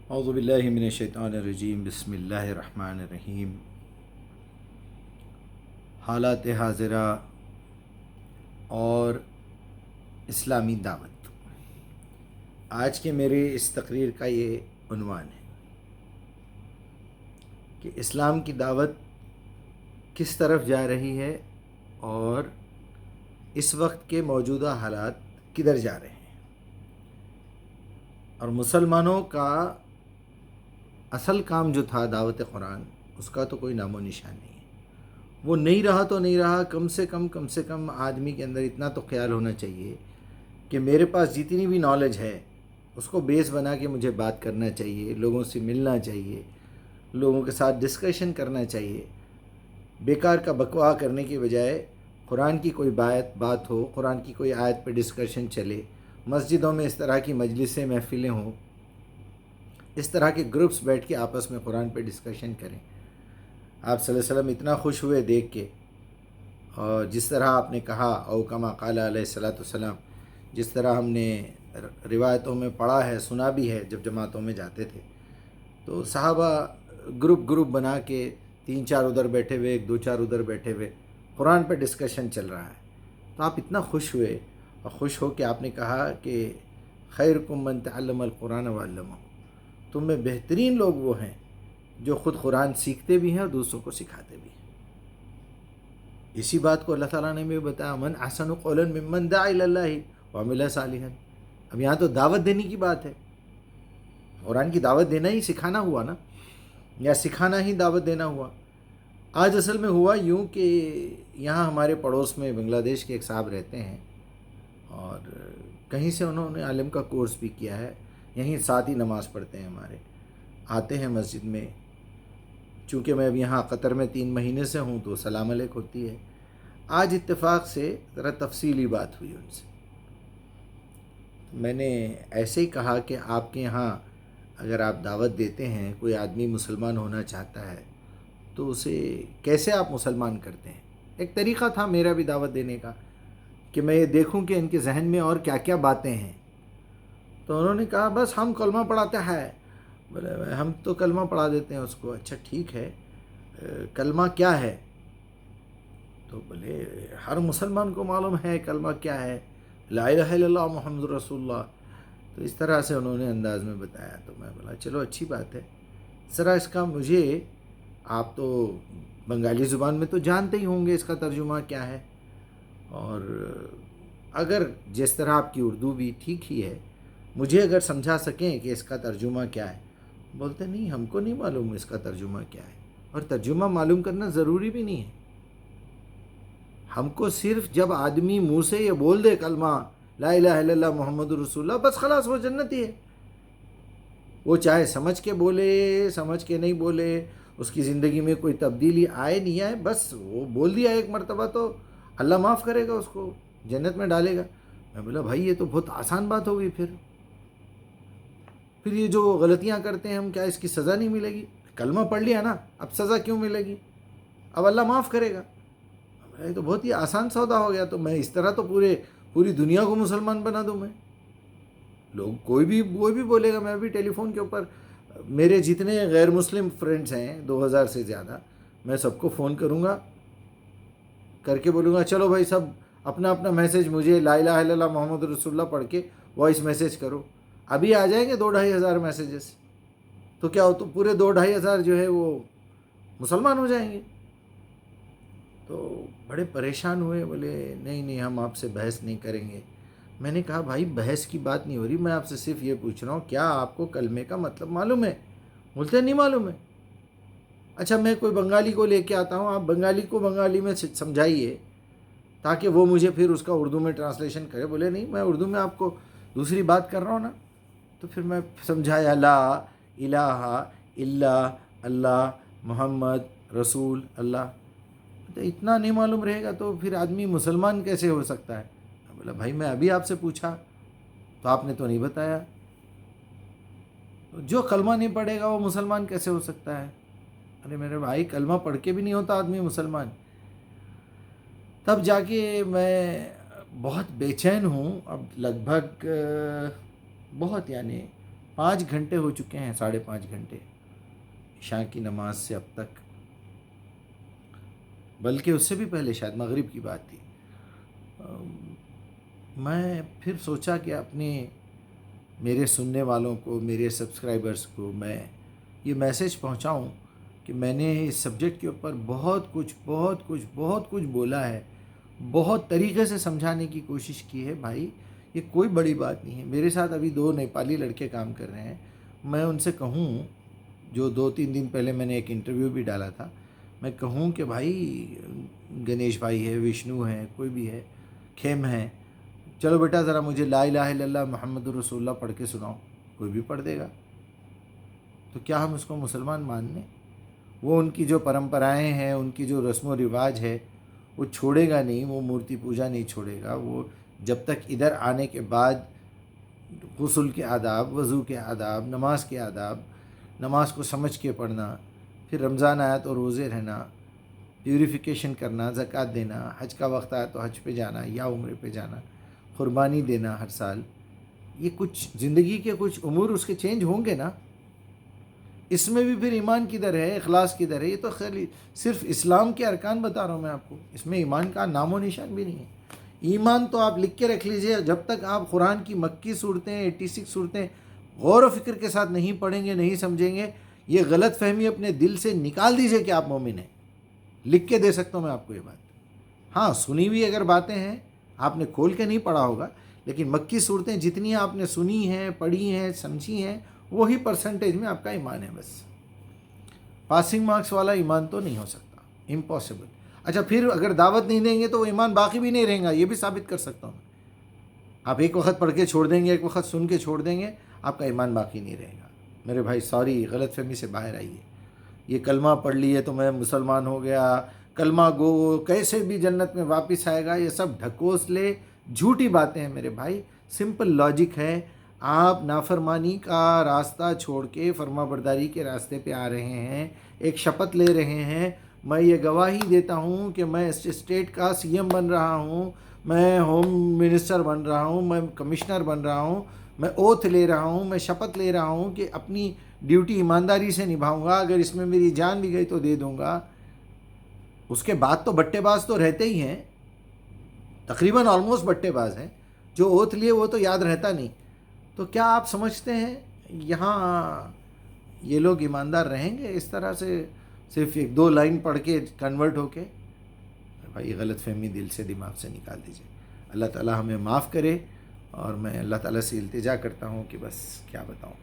اعوذ باللہ من الشیطان الرجیم، بسم اللہ الرحمن الرحیم۔ حالات حاضرہ اور اسلامی دعوت، آج کے میرے اس تقریر کا یہ عنوان ہے کہ اسلام کی دعوت کس طرف جا رہی ہے اور اس وقت کے موجودہ حالات کدھر جا رہے ہیں، اور مسلمانوں کا اصل کام جو تھا دعوت قرآن، اس کا تو کوئی نام و نشان نہیں ہے۔ وہ نہیں رہا تو نہیں رہا، کم سے کم آدمی کے اندر اتنا تو خیال ہونا چاہیے کہ میرے پاس جتنی بھی نالج ہے اس کو بیس بنا کے مجھے بات کرنا چاہیے، لوگوں سے ملنا چاہیے، لوگوں کے ساتھ ڈسکشن کرنا چاہیے۔ بیکار کا بکوا کرنے کی بجائے قرآن کی کوئی بات ہو، قرآن کی کوئی آیت پہ ڈسکشن چلے، مسجدوں میں اس طرح کی مجلسیں، محفلیں ہوں، اس طرح کے گروپس بیٹھ کے آپس میں قرآن پہ ڈسکشن کریں۔ آپ صلی اللہ علیہ وسلم اتنا خوش ہوئے دیکھ کے، اور جس طرح آپ نے کہا، او کما قال علیہ الصلوۃ والسلام، جس طرح ہم نے روایتوں میں پڑھا ہے، سنا بھی ہے، جب جماعتوں میں جاتے تھے تو صحابہ گروپ بنا کے 3-4 ادھر بیٹھے ہوئے، 2-4 ادھر بیٹھے ہوئے، قرآن پہ ڈسکشن چل رہا ہے۔ تو آپ اتنا خوش ہوئے، اور خوش ہو کے آپ نے کہا کہ خیرکم من تعلم القرآن وعلمہ، تم میں بہترین لوگ وہ ہیں جو خود قرآن سیکھتے بھی ہیں اور دوسروں کو سکھاتے بھی ہیں۔ اسی بات کو اللہ تعالیٰ نے بھی بتایا، من احسن قولا ممن دعا الی اللہ وعمل صالحا۔ اب یہاں تو دعوت دینے کی بات ہے، قرآن کی دعوت دینا ہی سکھانا ہوا نا، یا سکھانا ہی دعوت دینا ہوا۔ آج اصل میں ہوا یوں کہ یہاں ہمارے پڑوس میں بنگلہ دیش کے ایک صاحب رہتے ہیں، اور کہیں سے انہوں نے عالم کا کورس بھی کیا ہے، یہیں ساتھ ہی نماز پڑھتے ہیں ہمارے، آتے ہیں مسجد میں۔ چونکہ میں اب یہاں قطر میں 3 مہینے سے ہوں تو سلام علیک ہوتی ہے۔ آج اتفاق سے ذرا تفصیلی بات ہوئی ان سے، میں نے ایسے ہی کہا کہ آپ کے یہاں اگر آپ دعوت دیتے ہیں، کوئی آدمی مسلمان ہونا چاہتا ہے تو اسے کیسے آپ مسلمان کرتے ہیں؟ ایک طریقہ تھا میرا بھی دعوت دینے کا کہ میں یہ دیکھوں کہ ان کے ذہن میں اور کیا کیا باتیں ہیں۔ تو انہوں نے کہا بس ہم کلمہ پڑھاتے ہیں۔ بولے ہم تو کلمہ پڑھا دیتے ہیں اس کو۔ اچھا ٹھیک ہے، کلمہ کیا ہے؟ تو بولے ہر مسلمان کو معلوم ہے کلمہ کیا ہے، لا الہ الا اللہ محمد رسول اللہ۔ تو اس طرح سے انہوں نے انداز میں بتایا، تو میں بولا چلو اچھی بات ہے، ذرا اس کا مجھے، آپ تو بنگالی زبان میں تو جانتے ہی ہوں گے اس کا ترجمہ کیا ہے، اور اگر جس طرح آپ کی اردو بھی ٹھیک ہی ہے، مجھے اگر سمجھا سکیں کہ اس کا ترجمہ کیا ہے۔ بولتے نہیں، ہم کو نہیں معلوم اس کا ترجمہ کیا ہے، اور ترجمہ معلوم کرنا ضروری بھی نہیں ہے۔ ہم کو صرف جب آدمی منہ سے یہ بول دے کلمہ لا الہ الا اللہ محمد رسول اللہ، بس خلاص وہ جنتی ہے۔ وہ چاہے سمجھ کے بولے، سمجھ کے نہیں بولے، اس کی زندگی میں کوئی تبدیلی آئے نہیں آئے، بس وہ بول دیا ایک مرتبہ تو اللہ معاف کرے گا، اس کو جنت میں ڈالے گا۔ میں بولا بھائی یہ تو بہت آسان بات ہو گئی، پھر یہ جو غلطیاں کرتے ہیں ہم، کیا اس کی سزا نہیں ملے گی؟ کلمہ پڑھ لیا نا، اب سزا کیوں ملے گی؟ اب اللہ معاف کرے گا۔ یہ تو بہت ہی آسان سودا ہو گیا، تو میں اس طرح تو پوری دنیا کو مسلمان بنا دوں میں؟ لوگ کوئی بھی بولے گا، میں بھی ٹیلی فون کے اوپر میرے جتنے غیر مسلم فرینڈز ہیں 2000 سے زیادہ، میں سب کو فون کروں گا، کر کے بولوں گا چلو بھائی سب اپنا اپنا میسیج مجھے لا الہ الا اللہ محمد رسول اللہ پڑھ کے وائس میسیج کرو۔ ابھی آ جائیں گے 2-2.5 ہزار میسیجز، تو کیا ہو، تو پورے 2-2.5 ہزار جو ہے وہ مسلمان ہو جائیں گے۔ تو بڑے پریشان ہوئے، بولے نہیں ہم آپ سے بحث نہیں کریں گے۔ میں نے کہا بھائی بحث کی بات نہیں ہو رہی، میں آپ سے صرف یہ پوچھ رہا ہوں کیا آپ کو کلمے کا مطلب معلوم ہے؟ بولتے نہیں معلوم ہے۔ اچھا میں کوئی بنگالی کو لے کے آتا ہوں، آپ بنگالی کو بنگالی میں سمجھائیے تاکہ وہ مجھے پھر اس کا اردو میں ٹرانسلیشن کرے۔ بولے نہیں، میں اردو میں آپ کو دوسری بات کر رہا ہوں نا۔ تو پھر میں سمجھایا لا الہ الا اللہ محمد رسول اللہ۔ تو اتنا نہیں معلوم رہے گا تو پھر آدمی مسلمان کیسے ہو سکتا ہے؟ بولا بھائی میں ابھی آپ سے پوچھا تو آپ نے تو نہیں بتایا، جو کلمہ نہیں پڑھے گا وہ مسلمان کیسے ہو سکتا ہے؟ ارے میرے بھائی کلمہ پڑھ کے بھی نہیں ہوتا آدمی مسلمان۔ تب جا کے میں بہت بے چین ہوں، اب لگ بھگ بہت یعنی 5 گھنٹے ہو چکے ہیں، 5.5 گھنٹے عشاء کی نماز سے اب تک، بلکہ اس سے بھی پہلے شاید مغرب کی بات تھی۔ میں پھر سوچا کہ اپنے میرے سننے والوں کو، میرے سبسکرائبرز کو میں یہ میسیج پہنچاؤں کہ میں نے اس سبجیکٹ کے اوپر بہت کچھ بولا ہے، بہت طریقے سے سمجھانے کی کوشش کی ہے۔ بھائی یہ کوئی بڑی بات نہیں ہے۔ میرے ساتھ ابھی 2 نیپالی لڑکے کام کر رہے ہیں، میں ان سے کہوں، جو 2-3 دن پہلے میں نے ایک انٹرویو بھی ڈالا تھا، میں کہوں کہ بھائی گنیش بھائی ہے، وشنو ہے، کوئی بھی ہے، کھیم ہے، چلو بیٹا ذرا مجھے لا الہ الا اللہ محمد رسول اللہ پڑھ کے سناؤ، کوئی بھی پڑھ دے گا، تو کیا ہم اس کو مسلمان مان لیں؟ وہ ان کی جو پرمپرائیں ہیں، ان کی جو رسم و رواج ہے، وہ چھوڑے گا نہیں، وہ مورتی پوجا نہیں چھوڑے گا۔ وہ جب تک ادھر آنے کے بعد غسل کے آداب، وضو کے آداب، نماز کے آداب، نماز کو سمجھ کے پڑھنا، پھر رمضان آیا تو روزے رہنا، پیوریفیکیشن کرنا، زکوٰۃ دینا، حج کا وقت آیا تو حج پہ جانا یا عمرے پہ جانا، قربانی دینا ہر سال، یہ کچھ زندگی کے کچھ امور اس کے چینج ہوں گے نا۔ اس میں بھی پھر ایمان کدھر ہے، اخلاص کدھر ہے؟ یہ تو خالی صرف اسلام کے ارکان بتا رہا ہوں میں آپ کو، اس میں ایمان کا نام و نشان بھی نہیں ہے۔ ایمان تو آپ لکھ کے رکھ لیجئے، جب تک آپ قرآن کی مکی صورتیں 86 صورتیں غور و فکر کے ساتھ نہیں پڑھیں گے، نہیں سمجھیں گے، یہ غلط فہمی اپنے دل سے نکال دیجئے کہ آپ مومن ہیں۔ لکھ کے دے سکتا ہوں میں آپ کو یہ بات۔ ہاں سنی ہوئی اگر باتیں ہیں، آپ نے کھول کے نہیں پڑھا ہوگا، لیکن مکی صورتیں جتنی آپ نے سنی ہیں، پڑھی ہیں، سمجھی ہیں، وہی پرسنٹیج میں آپ کا ایمان ہے بس۔ پاسنگ مارکس والا ایمان تو نہیں ہو سکتا، امپاسبل۔ اچھا پھر اگر دعوت نہیں دیں گے تو وہ ایمان باقی بھی نہیں رہیں گا، یہ بھی ثابت کر سکتا ہوں۔ آپ ایک وقت پڑھ کے چھوڑ دیں گے، ایک وقت سن کے چھوڑ دیں گے، آپ کا ایمان باقی نہیں رہے گا۔ میرے بھائی سوری، غلط فہمی سے باہر آئیے۔ یہ کلمہ پڑھ لیے تو میں مسلمان ہو گیا، کلمہ گو کیسے بھی جنت میں واپس آئے گا، یہ سب ڈھکوسلے جھوٹی باتیں ہیں میرے بھائی۔ سمپل لاجک ہے، آپ نافرمانی کا راستہ چھوڑ کے فرما برداری کے راستے پہ آ رہے ہیں، ایک شپت لے رہے ہیں، میں یہ گواہی دیتا ہوں کہ میں اس اسٹیٹ کا سی ایم بن رہا ہوں، میں ہوم منسٹر بن رہا ہوں، میں کمشنر بن رہا ہوں، میں اوتھ لے رہا ہوں، میں شپت لے رہا ہوں کہ اپنی ڈیوٹی ایمانداری سے نبھاؤں گا، اگر اس میں میری جان بھی گئی تو دے دوں گا۔ اس کے بعد تو بٹے باز تو رہتے ہی ہیں، تقریباً آلموسٹ بٹے باز ہیں، جو اوتھ لیے وہ تو یاد رہتا نہیں۔ تو کیا آپ سمجھتے ہیں یہاں یہ لوگ ایماندار رہیں گے اس طرح سے صرف 1-2 لائن پڑھ کے کنورٹ ہو کے؟ بھائی غلط فہمی دل سے، دماغ سے نکال دیجئے۔ اللہ تعالیٰ ہمیں معاف کرے، اور میں اللہ تعالیٰ سے التجا کرتا ہوں کہ بس کیا بتاؤں۔